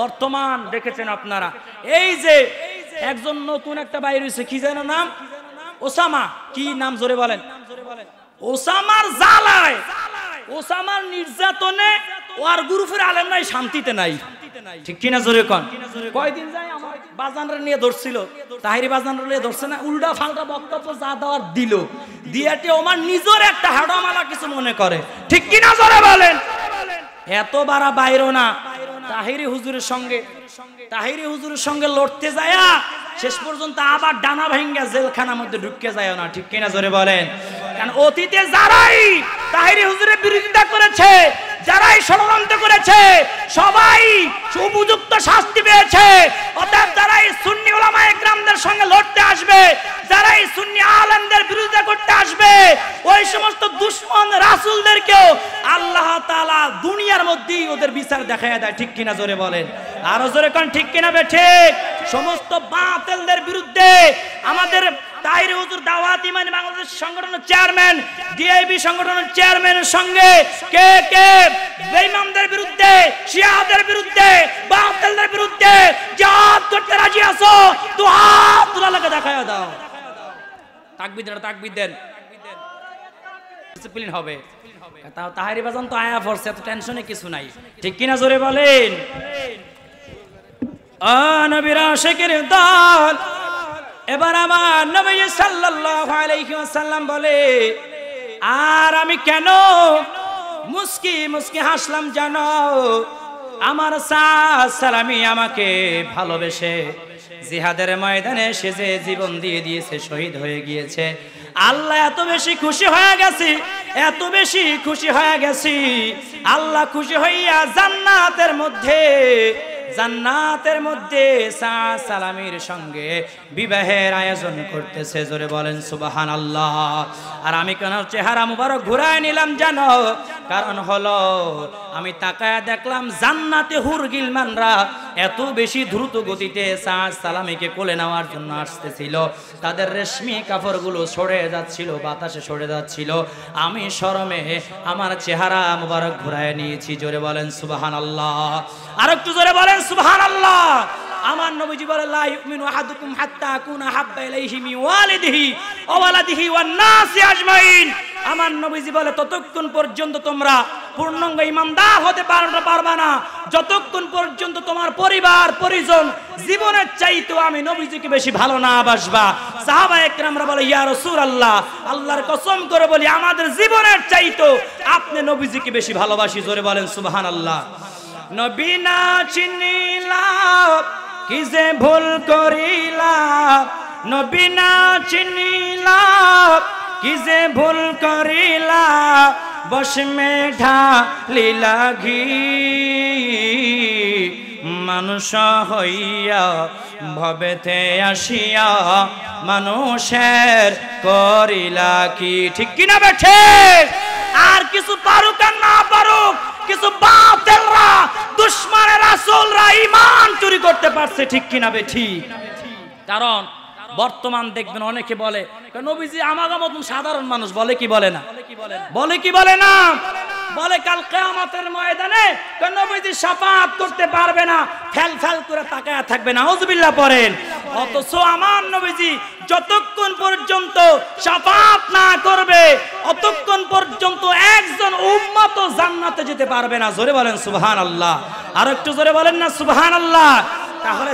বর্তমান দেখেছেন আপনারা, এই যে একজন নতুন একটা বাইরে হয়েছে, কি যেন নাম, ওসামা, কি নাম জোরে বলেন, ওসামার জালায়, ওসামার নির্যাতনে ওর গ্রুপের আলেম নাই, শান্তিতে নাই, ঠিক কিনা জোরে কোন? কয়দিন যায় আমার বাজানরা নিয়ে ধরছিল, তাহিরি বাজানরা নিয়ে ধরছে না, উল্টা ফাল্টা বক্তব্য যা দেওয়ার দিল, দিয়াতে ওমার নিজের একটা হাড়মালা কিছু মনে করে, ঠিক কিনা জোরে বলেন? এত বারা বাইরো না, তাহিরি হুজুরের সঙ্গে লড়তে যায়, শেষ পর্যন্ত আবার ডানা ভাঙ্গা জেলখানার মধ্যে ঢুকে যায় না, ঠিক কিনা জোরে বলেন? কারণ অতীতে যারাই তাহিরি হুজুরের বিরোধিতা করেছে, যারাই ষড়যন্ত্র করেছে, সবাই উপযুক্ত শাস্তি পেয়েছে। অতএব যারাই সুন্নি উলামায়ে কেরামদের সঙ্গে লড়তে আসবে, যারাই সুন্নি আলেমদের বিরোধিতা করতে আসবে, ওই সমস্ত দুশমন রাসূলদেরকেও আল্লাহ তাআলা দুনিয়ার মধ্যেই ওদের বিচার দেখায় দেয়, ঠিক কিনা জোরে বলেন? আরো জোরে কোন ঠিক কিনা বে ঠিক? সমস্ত বাতিলদের বিরুদ্ধে আমাদের তাহিরি হুজুর দাওয়াত ইমানি বাংলাদেশ সংগঠনের চেয়ারম্যান, ডিআইবি সংগঠনের চেয়ারম্যানের সঙ্গে কে কে বেঈমানদের বিরুদ্ধে, শিয়াদের বিরুদ্ধে, বাতিলদের বিরুদ্ধে জিহাদ করতে রাজি আছো, তো হাত তুলে লাগা দেখায় দাও। তাকবীর দেন, তাকবীর দেন, ডিসিপ্লিন হবে। তাহিরি বাজান তো আয়া পড়ছে, এত টেনশনে কিছু নাই, ঠিক কিনা জোরে বলেন? নবীর আশিকের দল, এবার আমার নবী সাল্লাল্লাহু আলাইহি ওয়াসাল্লাম বলে, আর আমি কেন মুস্কি মুস্কি হাসলাম জানো? আমার সালামি আমাকে ভালোবেসে জিহাদের ময়দানে সে যে জীবন দিয়ে দিয়েছে, শহীদ হয়ে গিয়েছে, আল্লাহ এত বেশি খুশি হয়ে গেছি, এত বেশি খুশি হয়ে গেছি, আল্লাহ খুশি হইয়া জান্নাতের মধ্যে সালামির সঙ্গে বিবাহের আয়োজন করতেছে, জোরে বলেন সুবহানাল্লাহ। আর আমি কেন চেহারা মুবারক ঘুরায় নিলাম জানো? কারণ হলো আমি তাকায়া দেখলাম জান্নাতে হুর গিলমানরা এত বেশি দ্রুত গতিতে সালামিকে কোলে নেওয়ার জন্য আসতেছিল, তাদের রেশমি কাপড়গুলো সরে যাচ্ছিল, বাতাসে সরে যাচ্ছিল, আমি শরমে আমার চেহারা মুবারক ঘুরায় নিয়েছি, জোরে বলেন সুবহানাল্লাহ। আর একটু জোরে বলেন সুবহানাল্লাহ। আমার নবীজি বলে, লা ইউমিনু আহাদুকুম হাত্তা আকুনা হাব্বা ইলাইহি মিন ওয়ালিদিহি ওয়া ওয়ালাদিহি ওয়ান নাসি আজমাইন। আমার নবীজি বলে, ততক্ষণ পর্যন্ত তোমরা পূর্ণাঙ্গ ঈমানদার হতে পারবা না যতক্ষণ পর্যন্ত তোমার পরিবার পরিজন জীবনের চাইতে আমি নবীজিকে বেশি ভালো না বাসবা। সাহাবায়ে কেরামরা বলে, ইয়া রাসূলুল্লাহ, আল্লাহর কসম করে বলি আমাদের জীবনের চাইতে আপনি নবীজিকে বেশি ভালোবাসি, জোরে বলেন সুবহানাল্লাহ। নবী না চিনিলাম কি যে ভুল করিলাম, নবী না চিনিলাম কি যে ভুল করিলাম, বসমে ঢালিলা ঘি, মানুষ হইয়া ভবেতে আসিয়া মানুষের করিলা কি, ঠিক কিনা বেঠে? আর কিছু পারুক আর না পারুক, কিছু বাতিলরা দুশমনের রাসূলরা ঈমান চুরি করতে পারছে, ঠিক কিনা বেঠি? কারণ বর্তমান দেখবেন অনেকে বলে নবীজি আমাদের মতন সাধারণ মানুষ, বলে কি বলে না? বলে কি বলে না? বলে কাল কিয়ামতের ময়দানে নবীজি শাফাআত করতে পারবে না, ফেল ফেল করে তাকায়া থাকবে, নাউযুবিল্লাহ পড়েন। অথচ আমার নবীজি যতক্ষণ পর্যন্ত শাফাআত না করবে অতক্ষণ পর্যন্ত একজন উম্মত জান্নাতে যেতে পারবে না, জোরে বলেন সুবহানাল্লাহ। আর একটু জোরে বলেন না সুবহানাল্লাহ। তাহলে